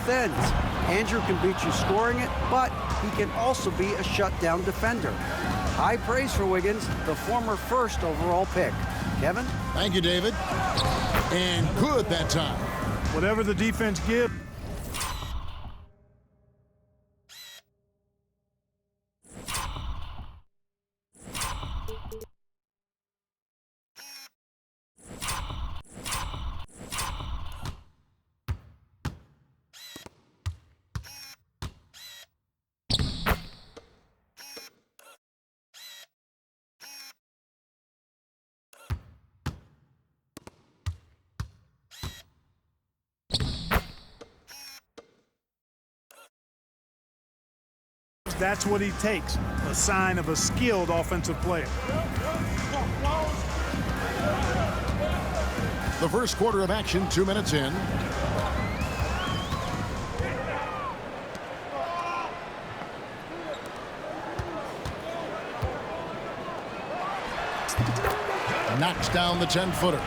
both ends. Andrew can beat you scoring it, but he can also be a shutdown defender. High praise for Wiggins, the former first overall pick. Kevin? Thank you, David. And good that time. Whatever the defense gives. That's what he takes, a sign of a skilled offensive player. The first quarter of action, 2 minutes in. Knocks down the 10-footer.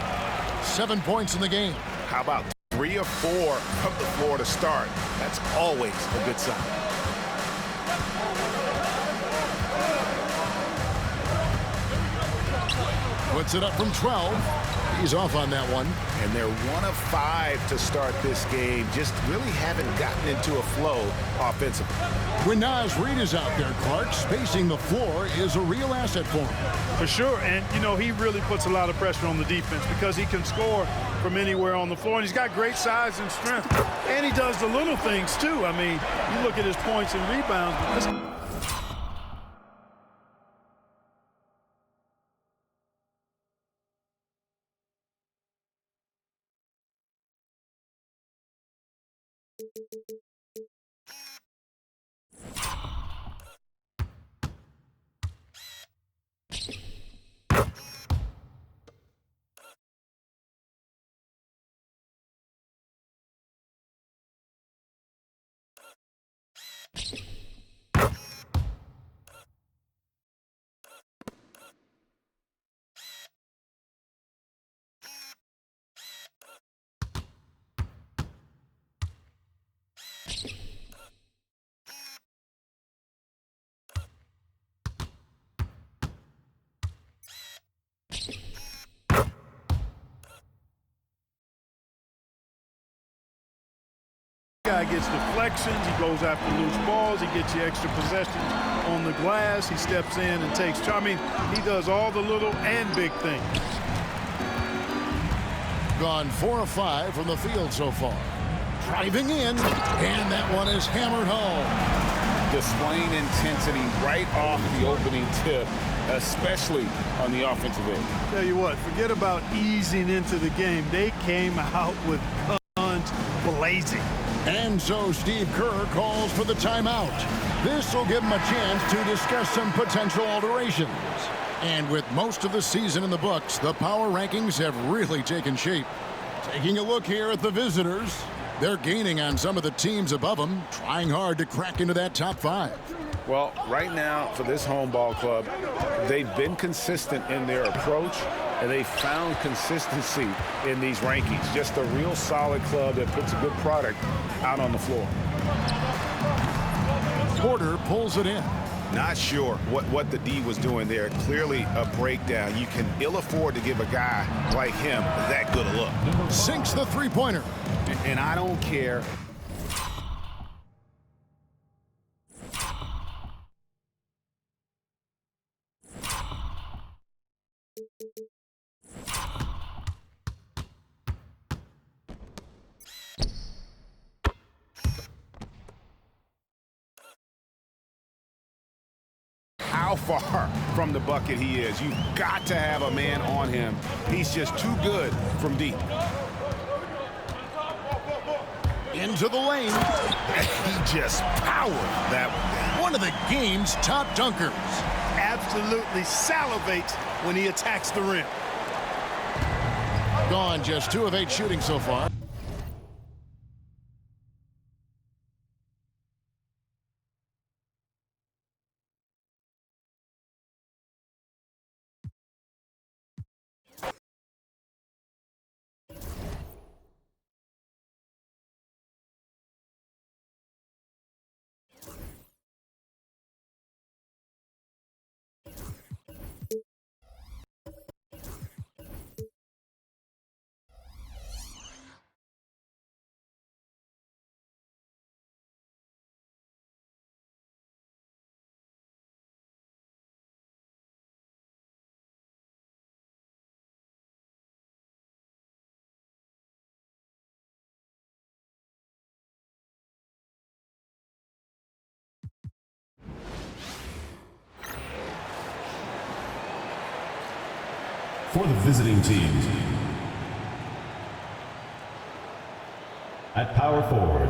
7 points in the game. How about 3 or 4 from the floor to start? That's always a good sign. Puts it up from 12. He's off on that one. And they're 1 of 5 to start this game. Just really haven't gotten into a flow offensively. When Naz Reid is out there, Clark, spacing the floor is a real asset for him. For sure, and you know, he really puts a lot of pressure on the defense because he can score from anywhere on the floor, and he's got great size and strength. And he does the little things too. I mean, you look at his points and rebounds. Guy gets deflections, he goes after loose balls, he gets you extra possessions on the glass, he steps in and takes charge. I mean, he does all the little and big things. Gone 4 of 5 from the field so far. Driving in, and that one is hammered home. Displaying intensity right off the opening tip, especially on the offensive end. Tell you what, forget about easing into the game. They came out with guns blazing. And so Steve Kerr calls for the timeout. This will give him a chance to discuss some potential alterations. And with most of the season in the books, the power rankings have really taken shape. Taking a look here at the visitors, they're gaining on some of the teams above them, trying hard to crack into that top 5. Well, right now for this home ball club, they've been consistent in their approach, and they found consistency in these rankings. Just a real solid club that puts a good product out on the floor. Porter pulls it in. Not sure what the D was doing there. Clearly a breakdown. You can ill afford to give a guy like him that good a look. Sinks the three-pointer. And I don't care. How far from the bucket he is. You've got to have a man on him. He's just too good from deep. Into the lane. He just powered that one down. One of the game's top dunkers. Absolutely salivates when he attacks the rim. Gone just 2 of 8 shooting so far. for the visiting team. At power forward,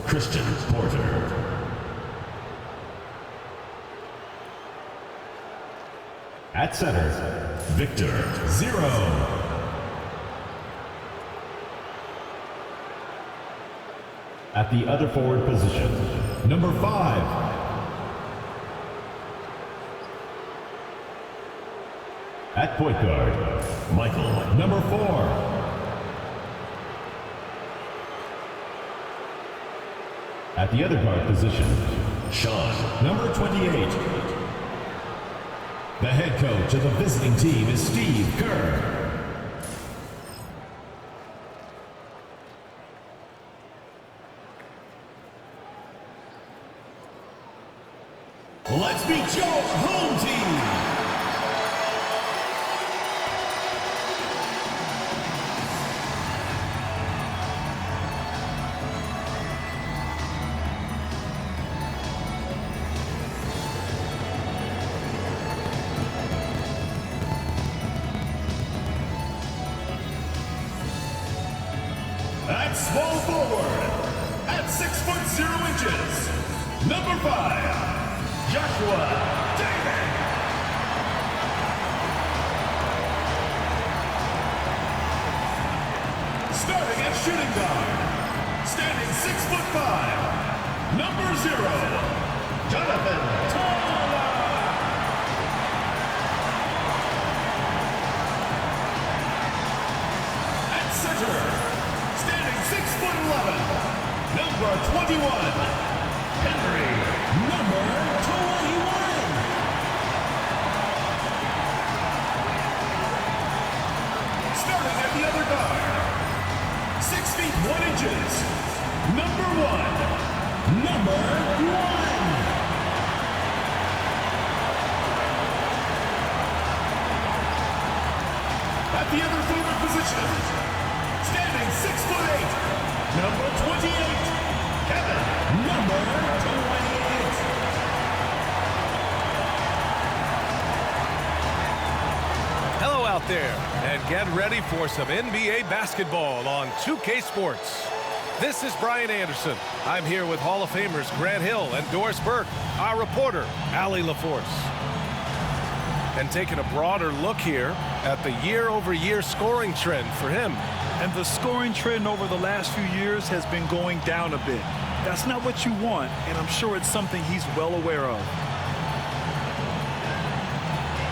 Christian Porter. At center, Victor Zero. At the other forward position, number 5. At point guard, Michael, number 4. At the other guard position, Sean, number 28. The head coach of the visiting team is Steve Kerr. Let's meet your home team. At small forward, at 6'0", number 5. Joshua David. Starting at shooting guard, standing 6'5", number 0, Jonathan Tala. At center, standing 6'11", number 21, Henry, number 21. Starting at the other guard, 6 feet 1 inches, number 1, number 1. At the other forward position, standing 6'8", number 28, Kevin, number 28. Hello out there, and get ready for some NBA basketball on 2K Sports. This is Brian Anderson. I'm here with Hall of Famers Grant Hill and Doris Burke, our reporter, Allie LaForce. And taking a broader look here at the year-over-year scoring trend for him. And the scoring trend over the last few years has been going down a bit. That's not what you want, and I'm sure it's something he's well aware of.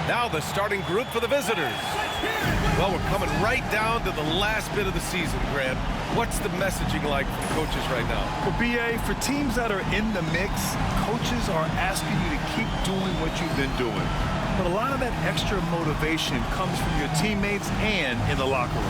Now the starting group for the visitors. Well, we're coming right down to the last bit of the season, Grant. What's the messaging like from coaches right now? For BA, for teams that are in the mix, coaches are asking you to keep doing what you've been doing. But a lot of that extra motivation comes from your teammates and in the locker room.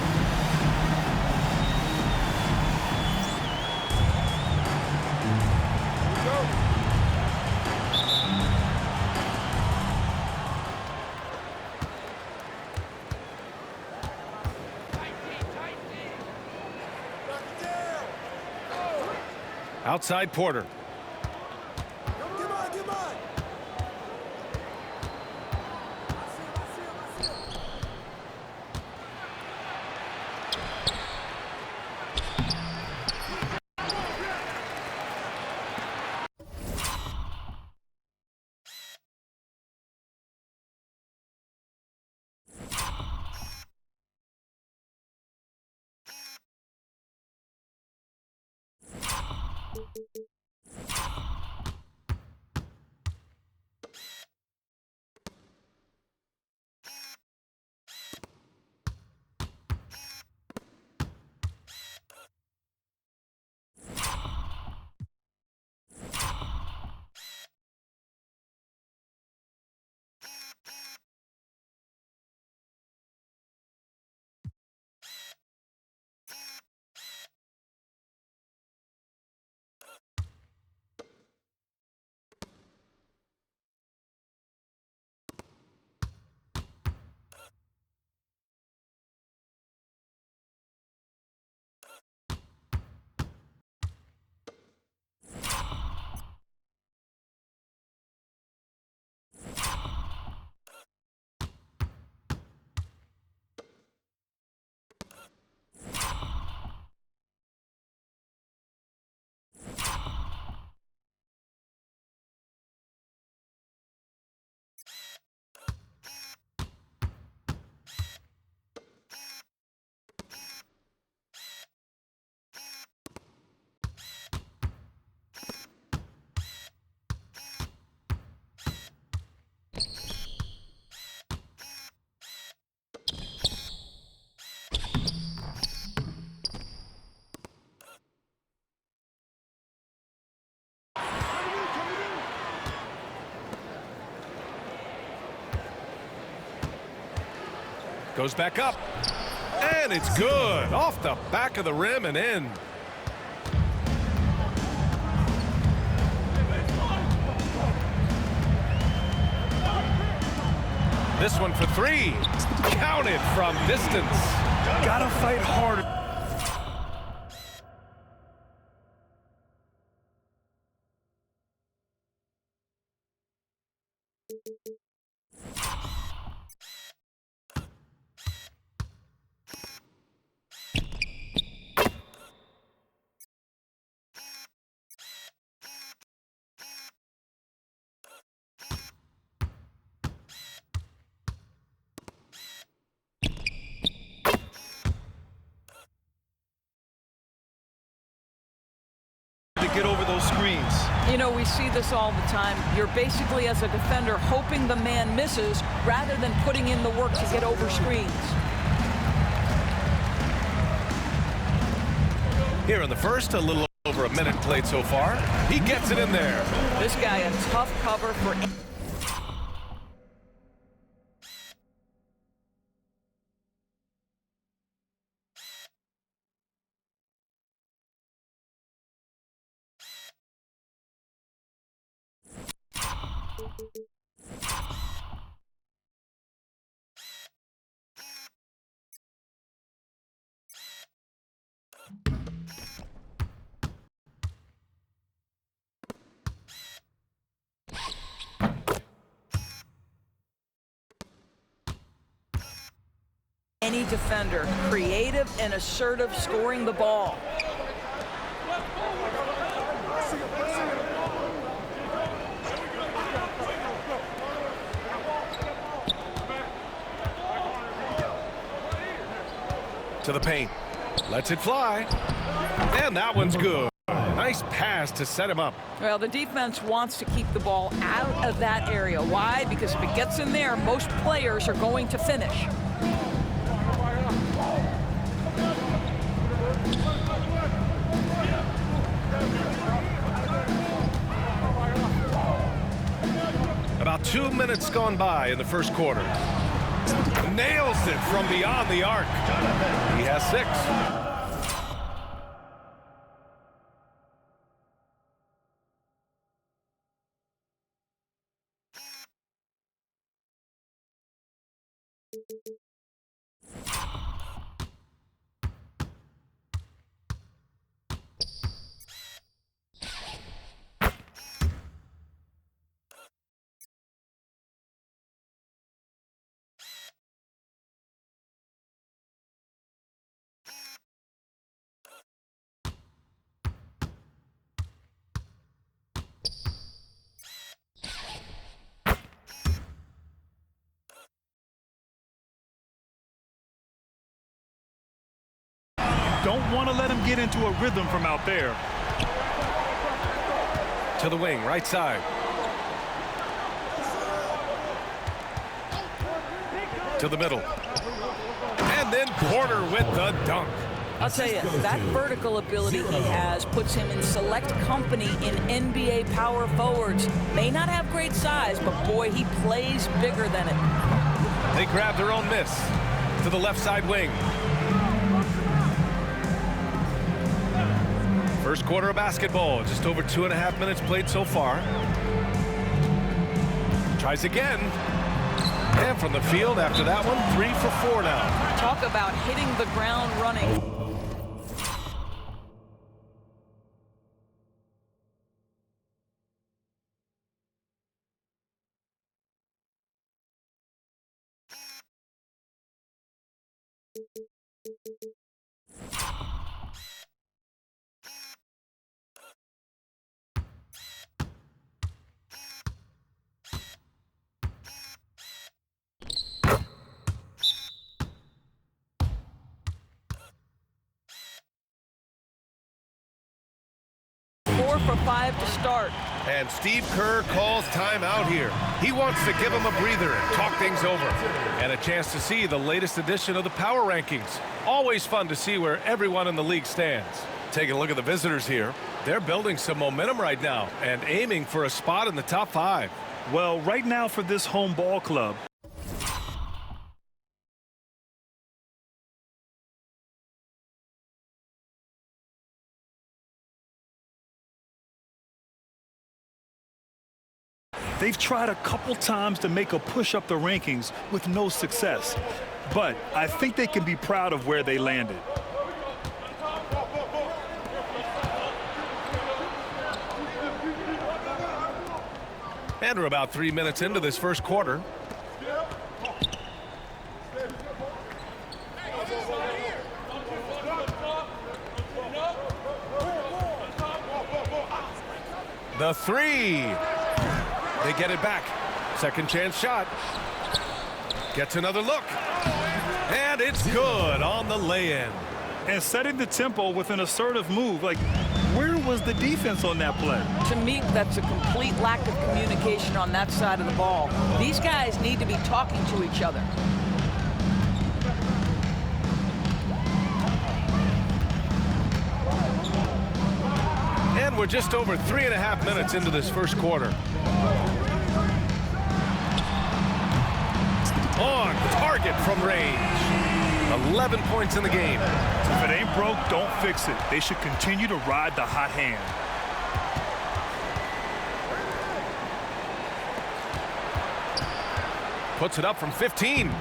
Outside Porter. Goes back up. And it's good. Off the back of the rim and in. This one for three. Counted from distance. Gotta fight harder. Get over those screens. You know, we see this all the time. You're basically, as a defender, hoping the man misses rather than putting in the work to get over screens. Here in the first, a little over a minute played so far. He gets it in there. This guy a tough cover for... Any defender, creative and assertive, scoring the ball. To the paint. Lets it fly. And that one's good. Nice pass to set him up. Well, the defense wants to keep the ball out of that area. Why? Because if it gets in there, most players are going to finish. About 2 minutes gone by in the first quarter. Nails it from beyond the arc. He has 6. Don't want to let him get into a rhythm from out there. To the wing, right side. To the middle. And then Porter with the dunk. I'll tell you, that vertical ability he has puts him in select company in NBA power forwards. May not have great size, but boy, he plays bigger than it. They grab their own miss. To the left side wing. First quarter of basketball, just over 2.5 minutes played so far. Tries again. And from the field after that one, 3 for 4 now. Talk about hitting the ground running. For 5 to start. And Steve Kerr calls timeout here. He wants to give him a breather and talk things over. And a chance to see the latest edition of the power rankings. Always fun to see where everyone in the league stands. Taking a look at the visitors here. They're building some momentum right now and aiming for a spot in the top 5. Well, right now for this home ball club, They've tried a couple times to make a push up the rankings with no success. But I think they can be proud of where they landed. And we're about 3 minutes into this first quarter. The three. They get it back. Second chance shot. Gets another look. And it's good on the lay-in. And setting the tempo with an assertive move. Like, where was the defense on that play? To me, that's a complete lack of communication on that side of the ball. These guys need to be talking to each other. And we're just over 3.5 minutes into this first quarter. On target from range. 11 points in the game. If it ain't broke, don't fix it. They should continue to ride the hot hand. Puts it up from 15.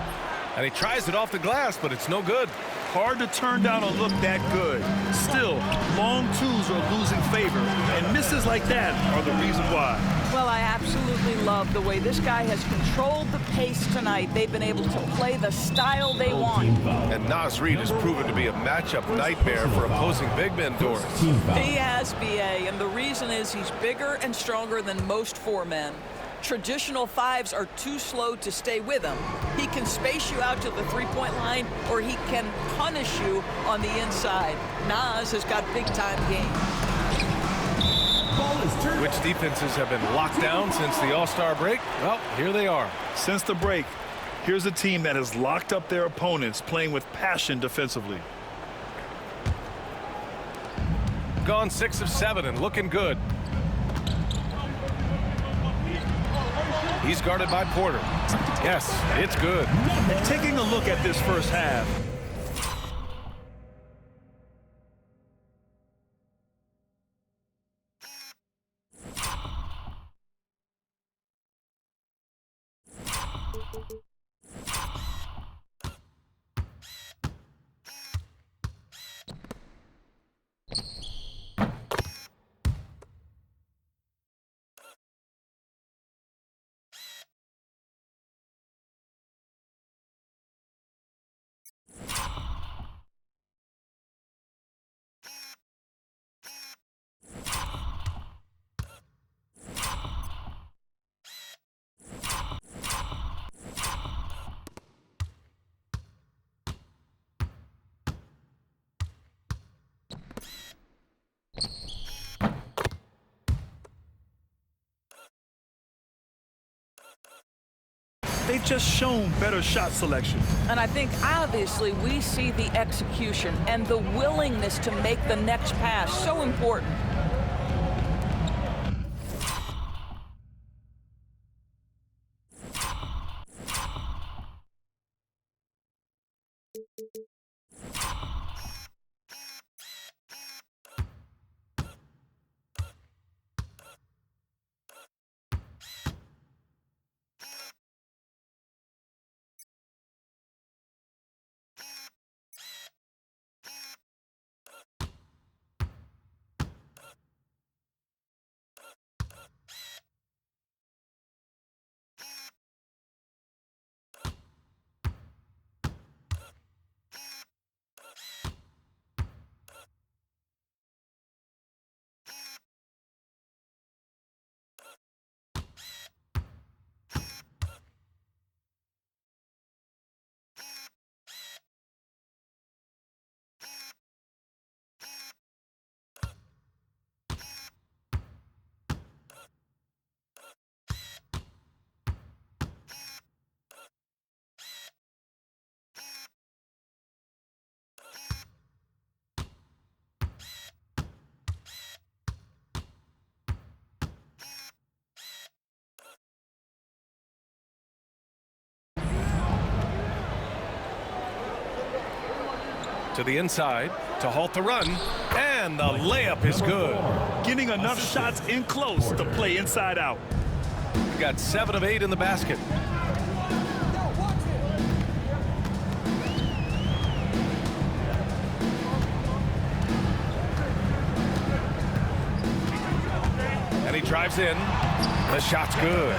And he tries it off the glass, but it's no good. Hard to turn down a look that good. Still, long twos are losing favor, and misses like that are the reason why. Well, I absolutely love the way this guy has controlled the pace tonight. They've been able to play the style they want. And Naz Reid has proven to be a matchup nightmare for opposing big men, Doris. He has, B.A., and the reason is he's bigger and stronger than most four men. Traditional fives are too slow to stay with him. He can space you out to the three-point line, or he can punish you on the inside. Naz has got big-time game. Which defenses have been locked down since the All-Star break? Well, here they are. Since the break, here's a team that has locked up their opponents, playing with passion defensively. Gone 6 of 7 and looking good. He's guarded by Porter. Yes, it's good. And taking a look at this first half, they've just shown better shot selection. And I think, obviously, we see the execution and the willingness to make the next pass so important. To the inside to halt the run, and the layup is good. Getting enough shots in close to play inside out. Steve got 7 of 8 in the basket. And he drives in. The shot's good.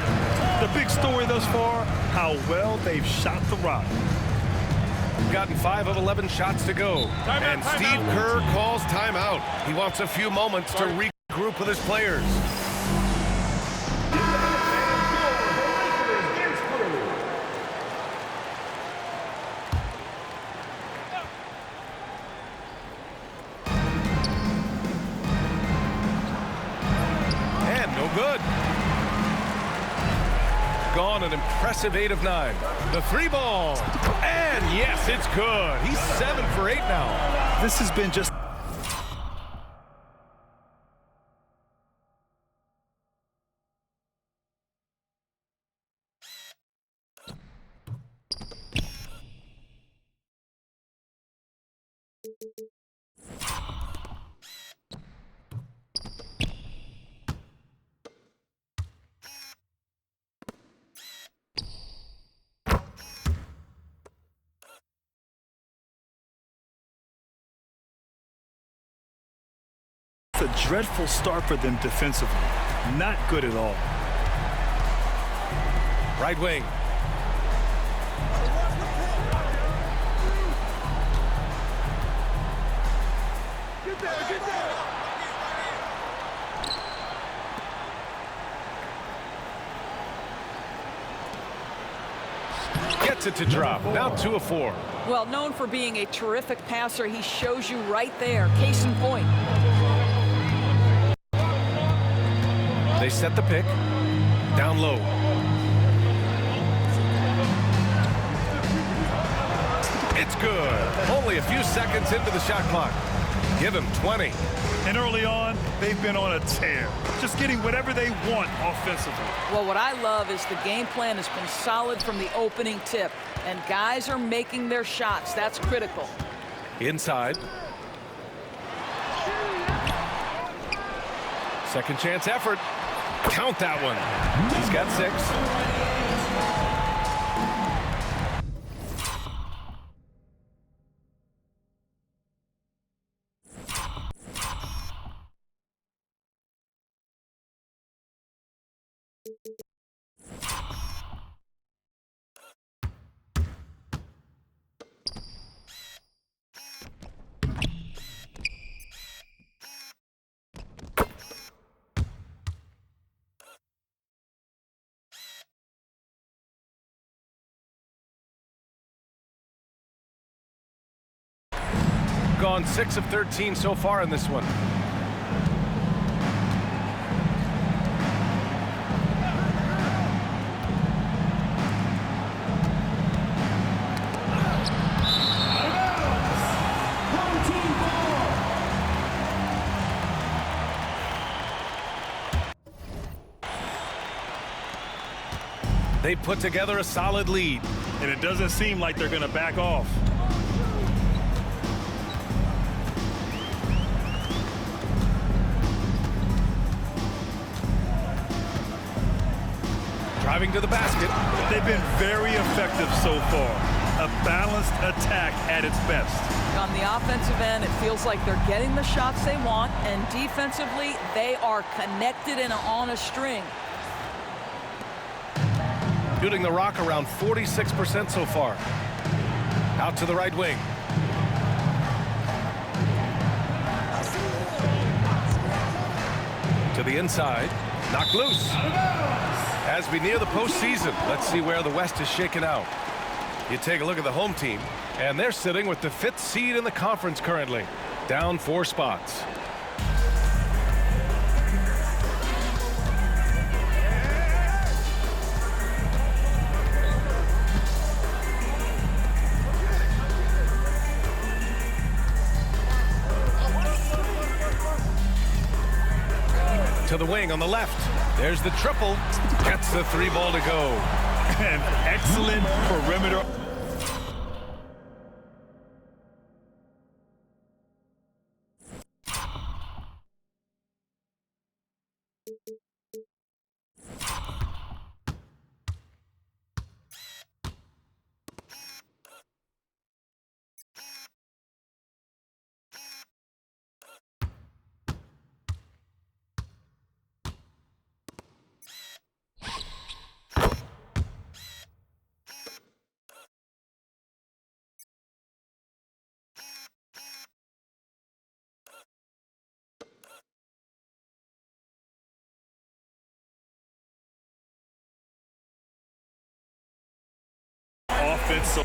The big story thus far, how well they've shot the rock. Gotten 5 of 11 shots to go. And Steve Kerr calls timeout. He wants a few moments to regroup with his players. And no good. Gone an impressive 8 of 9. The 3-ball. And yes, it's good. He's 7 for 8 now. This has been just... It's a dreadful start for them defensively. Not good at all. Right wing. Gets it to drop. Now 2 of 4. Well, known for being a terrific passer, he shows you right there. Case in point. They set the pick. Down low. It's good. Only a few seconds into the shot clock. Give him 20. And early on, they've been on a tear. Just getting whatever they want offensively. Well, what I love is the game plan has been solid from the opening tip. And guys are making their shots. That's critical. Inside. Second chance effort. Count that one. He's got 6. Gone 6 of 13 so far in this one. They put together a solid lead. And it doesn't seem like they're going to back off. Driving to the basket. They've been very effective so far. A balanced attack at its best. On the offensive end, it feels like they're getting the shots they want, and defensively, they are connected and on a string. Shooting the rock around 46% so far. Out to the right wing. To the inside. Knocked loose. As we near the postseason, let's see where the West is shaken out. You take a look at the home team, and they're sitting with the 5th seed in the conference currently. Down 4 spots. To the wing on the left. There's the triple. Gets the 3-ball to go. An excellent perimeter. defense.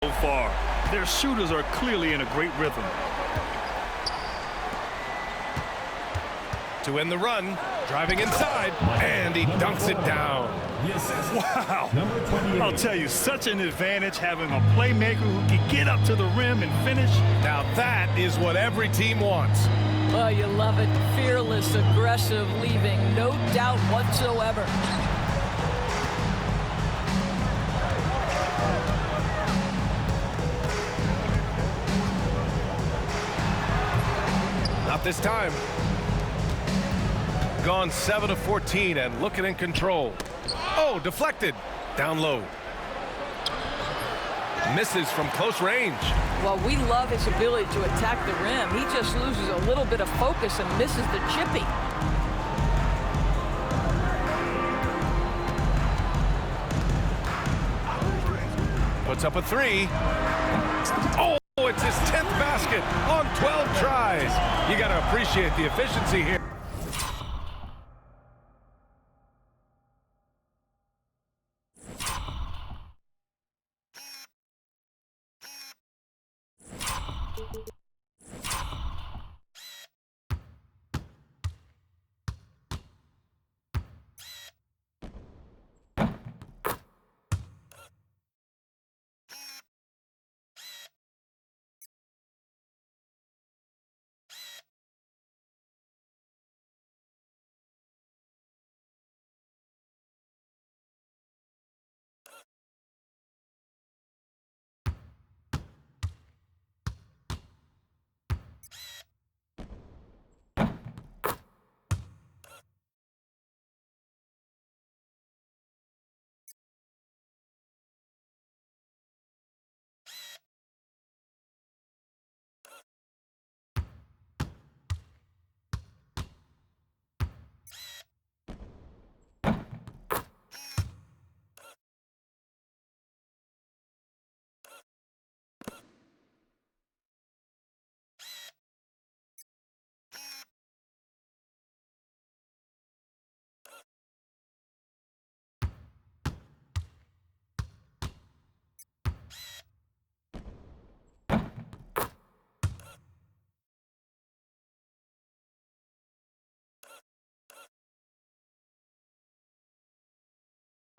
So far, their shooters are clearly in a great rhythm. To end the run, driving inside, and he dunks it down. Wow. I'll tell you, such an advantage having a playmaker who can get up to the rim and finish. Now that is what every team wants. Oh, you love it. Fearless, aggressive, leaving no doubt whatsoever. Not this time. Gone 7 of 14 and looking in control. Oh, deflected. Down low. Misses from close range. Well, we love his ability to attack the rim. He just loses a little bit of focus and misses the chippy. Puts up a three. Oh, it's his 10th basket on 12 tries. You got to appreciate the efficiency here.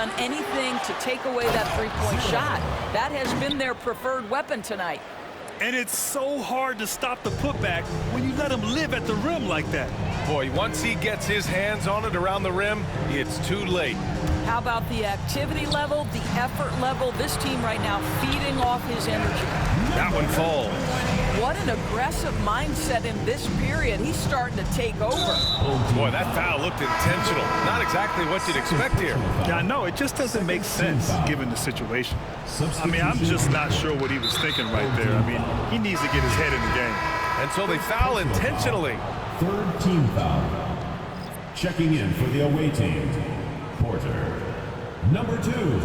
On anything to take away that three-point shot. That has been their preferred weapon tonight. And it's so hard to stop the putback when you let him live at the rim like that. Boy, once he gets his hands on it around the rim, it's too late. How about the activity level, the effort level? This team right now feeding off his energy. That one falls. What an aggressive mindset in this period. He's starting to take over. Boy, that foul looked intentional. Not exactly what you'd expect here. Yeah, I know. It just doesn't make sense given the situation. I mean, I'm just not sure what he was thinking right there. I mean, he needs to get his head in the game. And so they foul intentionally. Third team foul. Checking in for the away team, Porter. Number 2.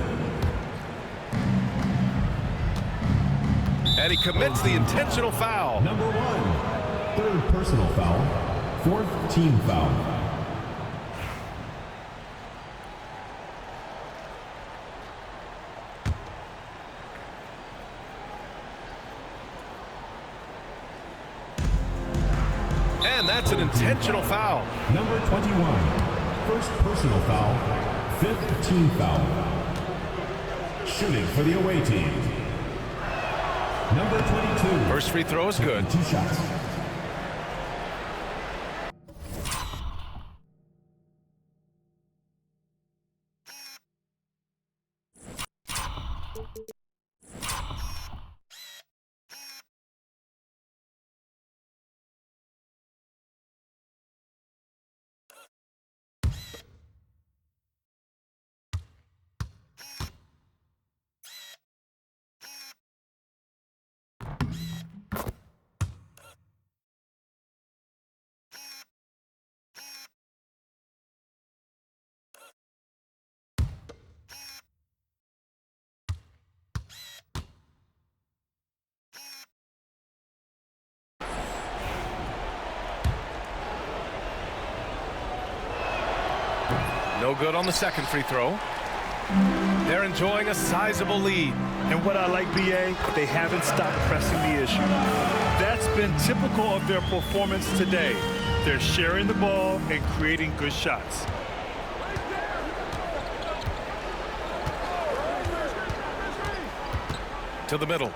And he commits the intentional foul. Number 1. Third personal foul. Fourth team foul. And that's an intentional foul. Number 21. First personal foul. Fifth team foul. Shooting for the away team. Number 22. First free throw is good. 2 shots. No good on the second free throw. They're enjoying a sizable lead. And what I like, BA, they haven't stopped pressing the issue. That's been typical of their performance today. They're sharing the ball and creating good shots. To the middle.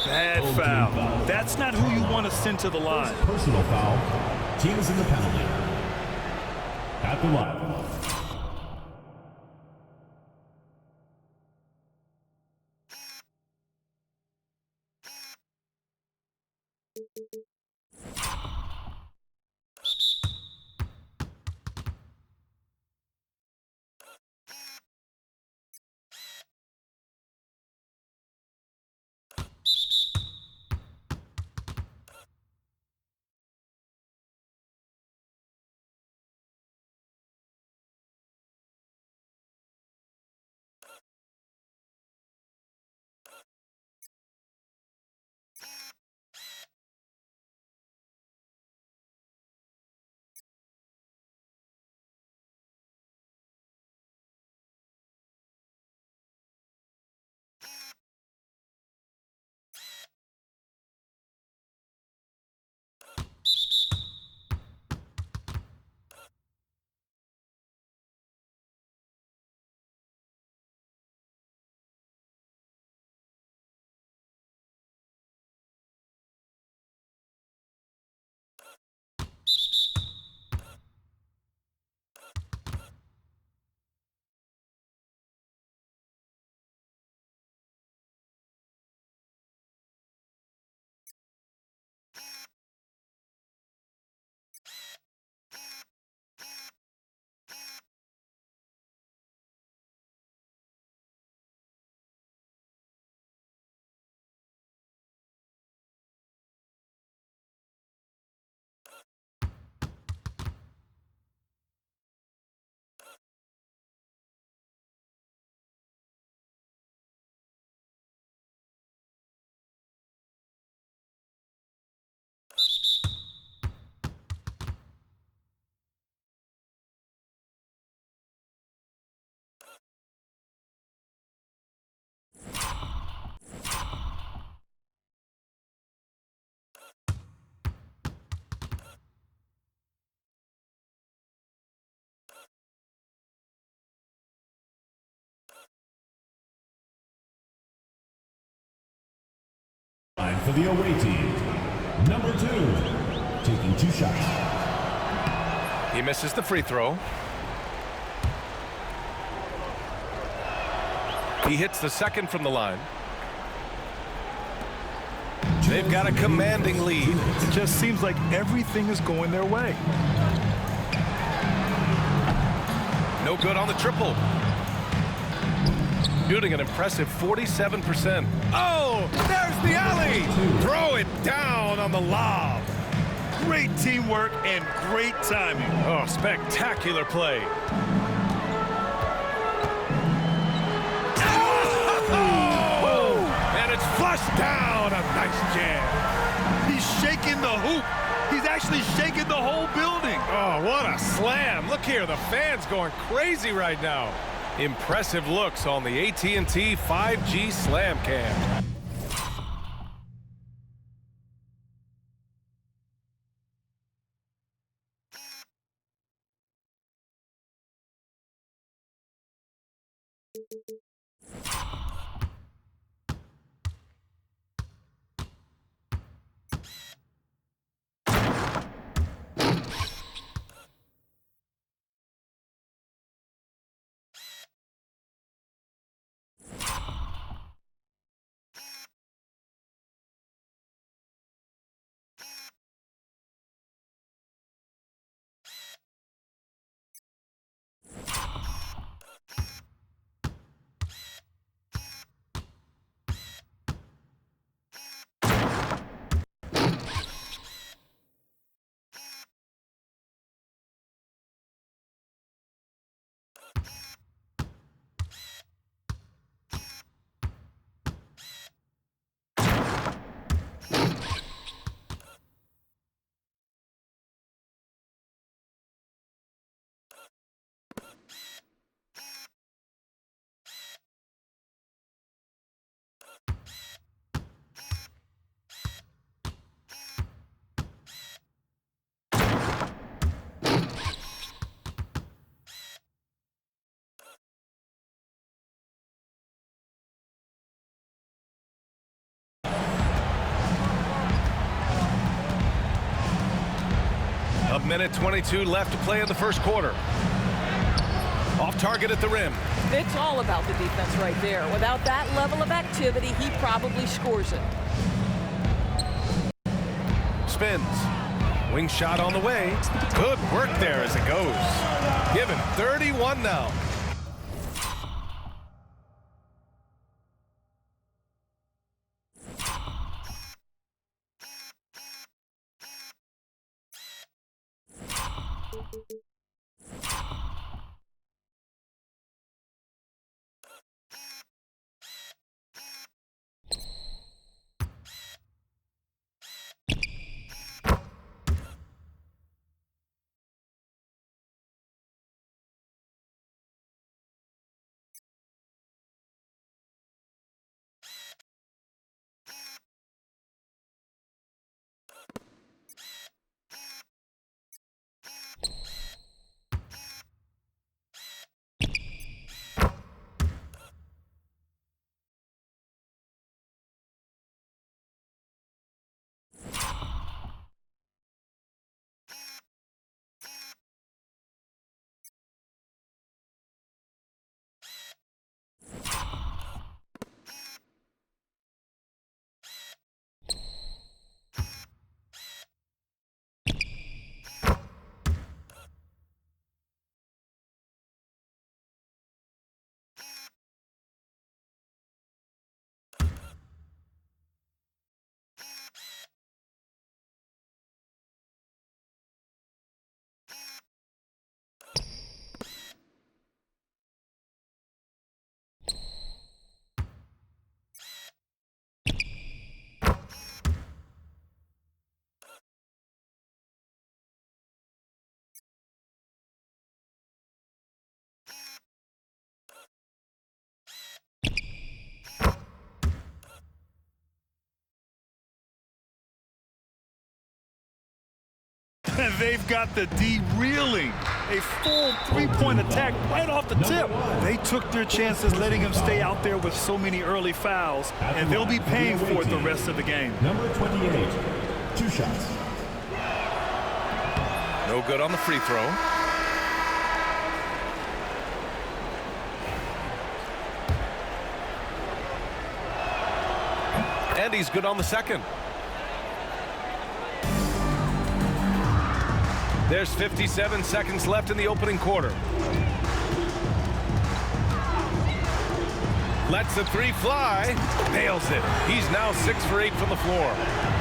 Bad foul. That's not who you want to send to the line. Personal foul. Team is in the penalty. At the line. Line for the away team. Number 2, taking 2 shots. He misses the free throw. He hits the second from the line. They've got a commanding lead. It just seems like everything is going their way. No good on the triple. Shooting an impressive 47%. Oh, there's the alley. Throw it down on the lob. Great teamwork and great timing. Oh, spectacular play. Oh! And it's flushed down. A nice jam. He's shaking the hoop. He's actually shaking the whole building. Oh, what a slam. Look here, the fans going crazy right now. Impressive looks on the AT&T 5G Slam Cam. minute 22 left to play in the first quarter. Off target at the rim. It's all about the defense right there. Without that level of activity, he probably scores it. Spins. Wing shot on the way. Good work there as it goes. Give him 31 now. And they've got the D reeling. A full three-point attack right off the tip. They took their chances letting him stay out there with so many early fouls, and they'll be paying for it the rest of the game. Number 28, 2 shots. No good on the free throw. And he's good on the second. There's 57 seconds left in the opening quarter. Lets the three fly. Nails it. He's now 6 for 8 from the floor.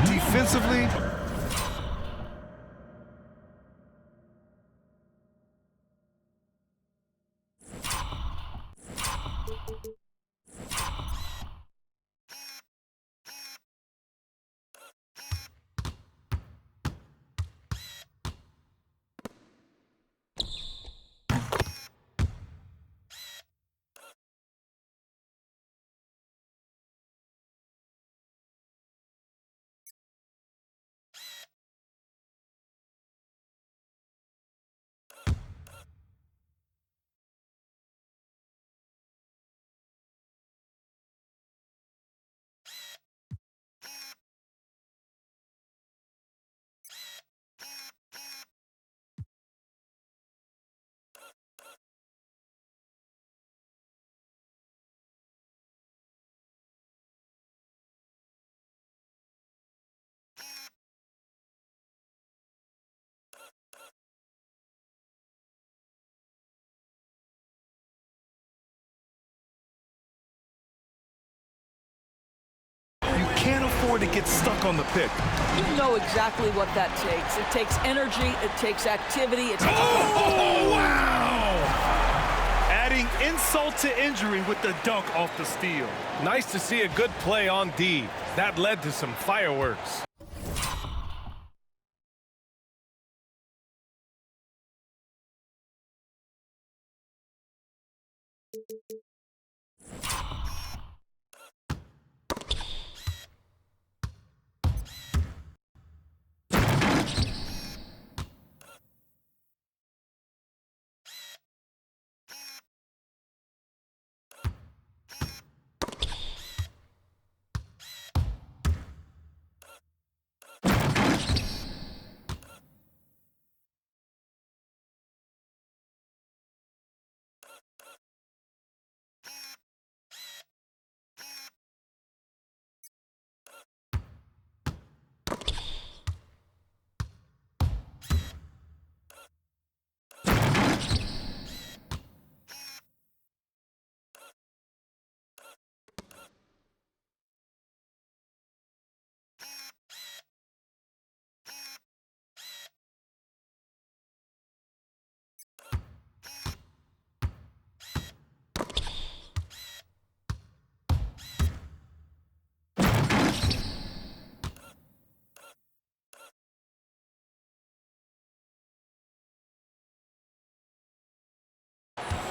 Defensively, can't afford to get stuck on the pick. You know exactly what that takes. It takes energy, it takes activity. Oh, wow! Adding insult to injury with the dunk off the steal. Nice to see a good play on D. That led to some fireworks.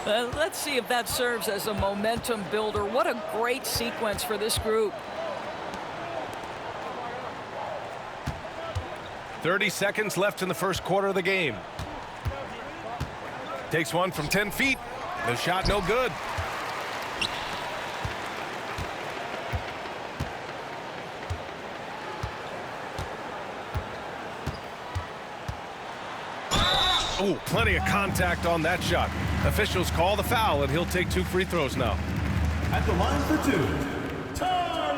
Let's see if that serves as a momentum builder. What a great sequence for this group. 30 seconds left in the first quarter of the game. Takes one from 10 feet. The shot no good. Oh, plenty of contact on that shot. Officials call the foul, and he'll take 2 free throws now. At the line for 2, Tarlac.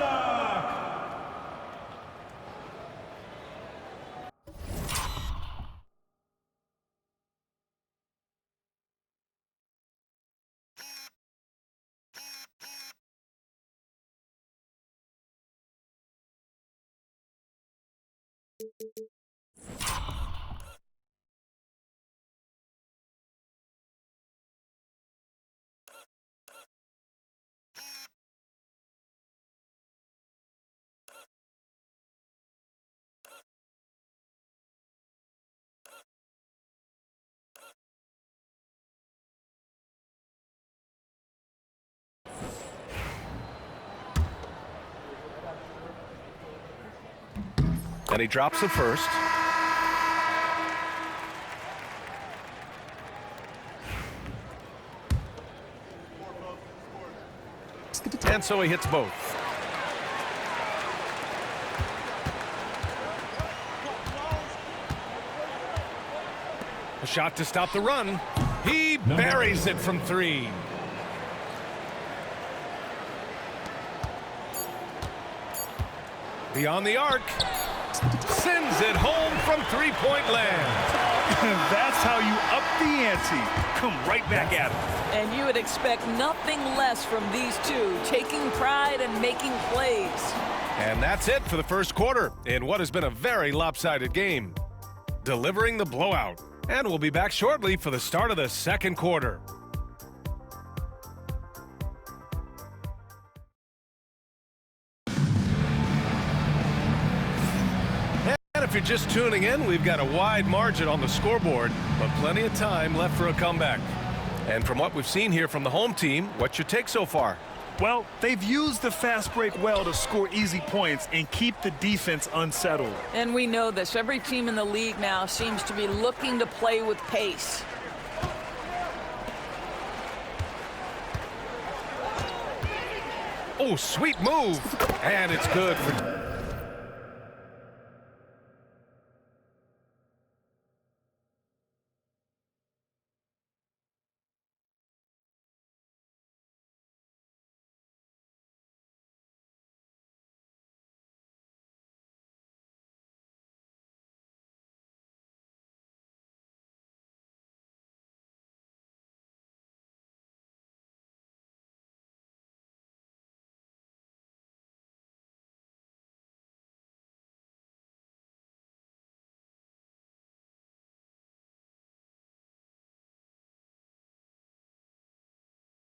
And he drops the first. And so he hits both. A shot to stop the run. He buries it from 3. Beyond the arc. Sends it home from 3-point land. That's how you up the ante. Come right back at him. And you would expect nothing less from these two, taking pride and making plays. And that's it for the first quarter in what has been a very lopsided game. Delivering the blowout. And we'll be back shortly for the start of the second quarter. And if you're just tuning in, we've got a wide margin on the scoreboard, but plenty of time left for a comeback. And from what we've seen here from the home team, what's your take so far? Well, they've used the fast break well to score easy points and keep the defense unsettled. And we know this. Every team in the league now seems to be looking to play with pace. Oh, sweet move. And it's good for...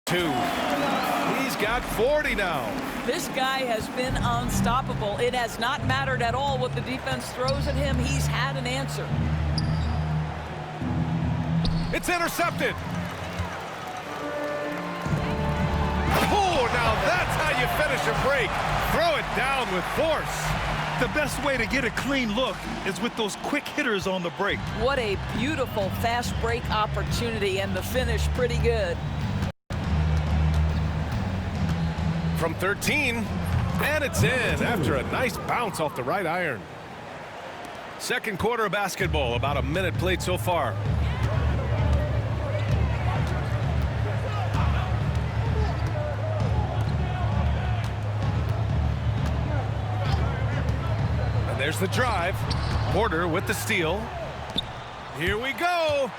He's got 40 now. This guy has been unstoppable. It has not mattered at all what the defense throws at him. He's had an answer. It's intercepted. Oh, now that's how you finish a break. Throw it down with force. The best way to get a clean look is with those quick hitters on the break. What a beautiful fast break opportunity, and the finish pretty good. From 13, and it's in after a nice bounce off the right iron. Second quarter of basketball, about a minute played so far. And there's the drive. Porter with the steal. Here we go.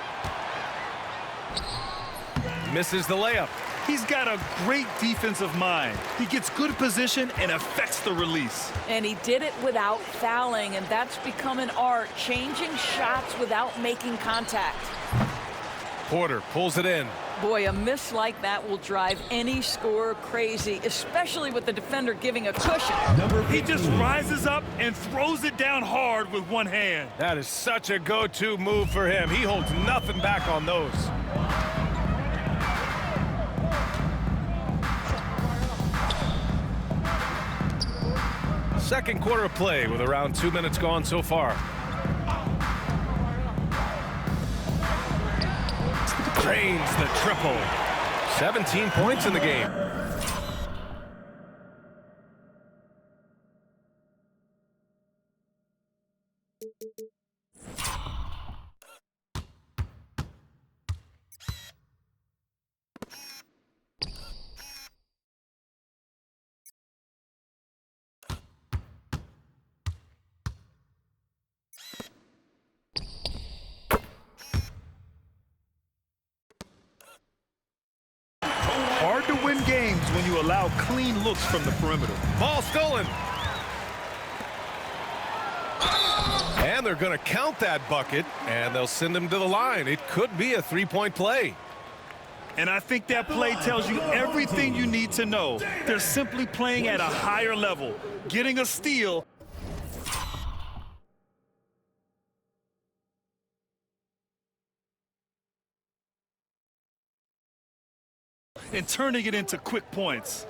Misses the layup. He's got a great defensive mind. He gets good position and affects the release. And he did it without fouling, and that's become an art, changing shots without making contact. Porter pulls it in. Boy, a miss like that will drive any scorer crazy, especially with the defender giving a cushion. He just rises up and throws it down hard with one hand. That is such a go-to move for him. He holds nothing back on those. Second quarter of play with around 2 minutes gone so far. Drains the triple. 17 points in the game. Hard to win games when you allow clean looks from the perimeter. Ball stolen. And they're going to count that bucket, and they'll send him to the line. It could be a three-point play. And I think that play tells you everything you need to know. They're simply playing at a higher level, getting a steal. And turning it into quick points.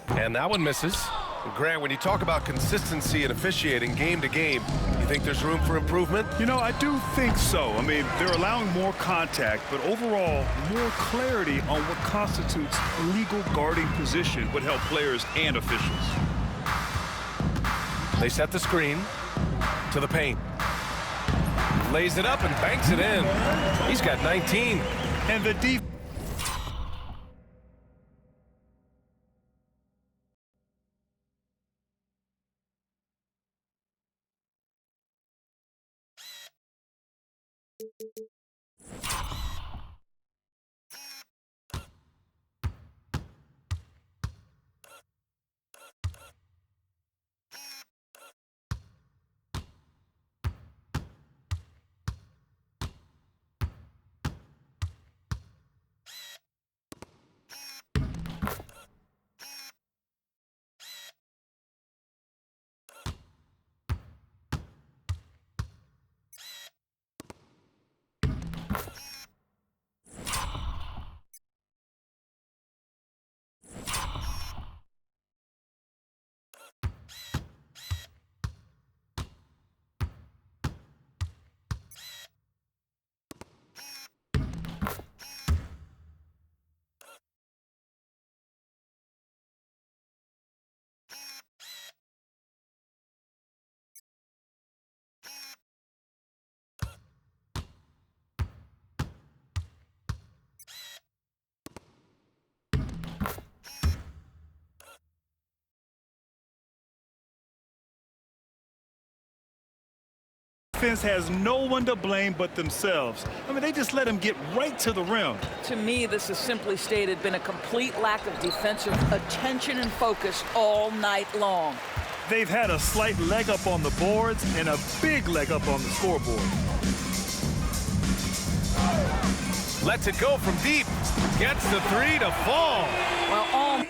And that one misses. Grant, when you talk about consistency and officiating game to game, you think there's room for improvement? You know, I do think so. I mean, they're allowing more contact, but overall, more clarity on what constitutes legal guarding position would help players and officials. They set the screen to the paint. Lays it up and banks it in. He's got 19. And the defense. defense has no one to blame but themselves. I mean, they just let him get right to the rim. To me, this is simply stated been a complete lack of defensive attention and focus all night long. They've had a slight leg up on the boards and a big leg up on the scoreboard. Lets it go from deep. Gets the three to fall. Well, all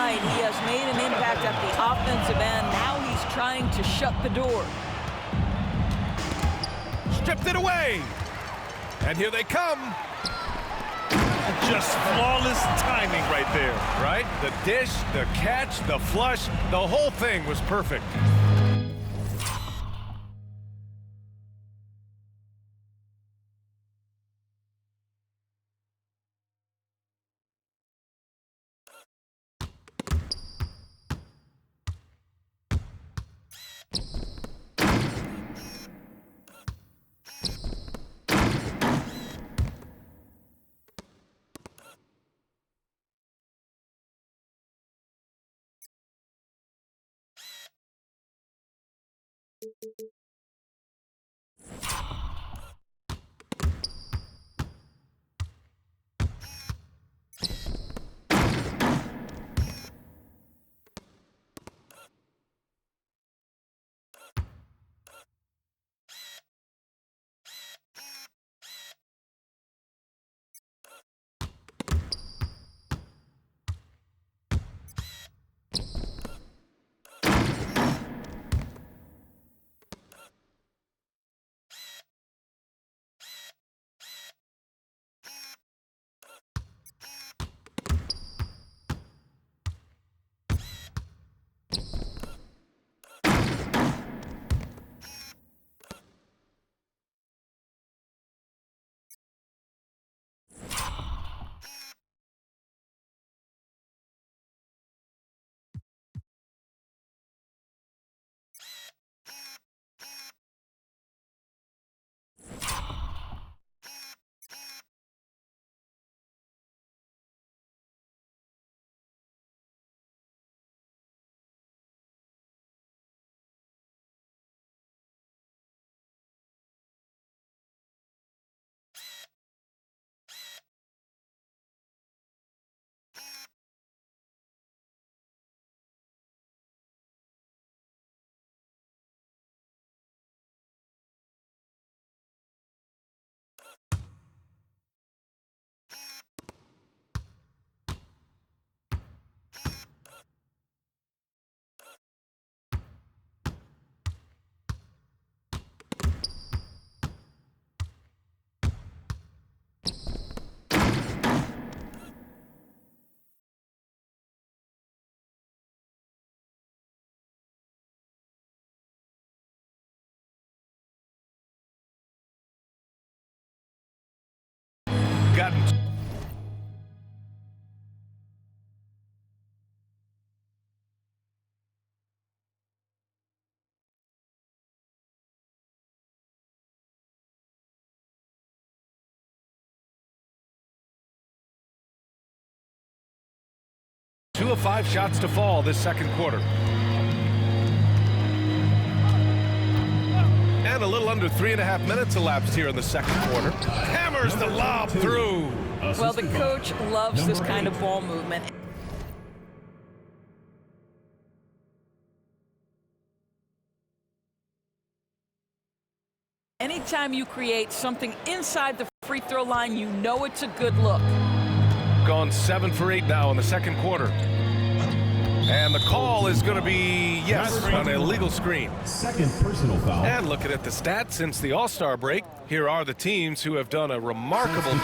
night, he has made an impact at the offensive end. Now he's trying to shut the door. Stripped it away. And here they come. Just flawless timing right there. Right? The dish, the catch, the flush, the whole thing was perfect. Gotten. Two of 5 shots to fall this second quarter. And a little under 3.5 minutes elapsed here in the second quarter. Hammers the lob through. Well, the coach loves this kind of ball movement. Anytime you create something inside the free throw line, you know it's a good look. Gone 7 for 8 now in the second quarter. And the call is going to be, yes, on an illegal screen. Second personal foul. And looking at the stats since the All-Star break, here are the teams who have done a remarkable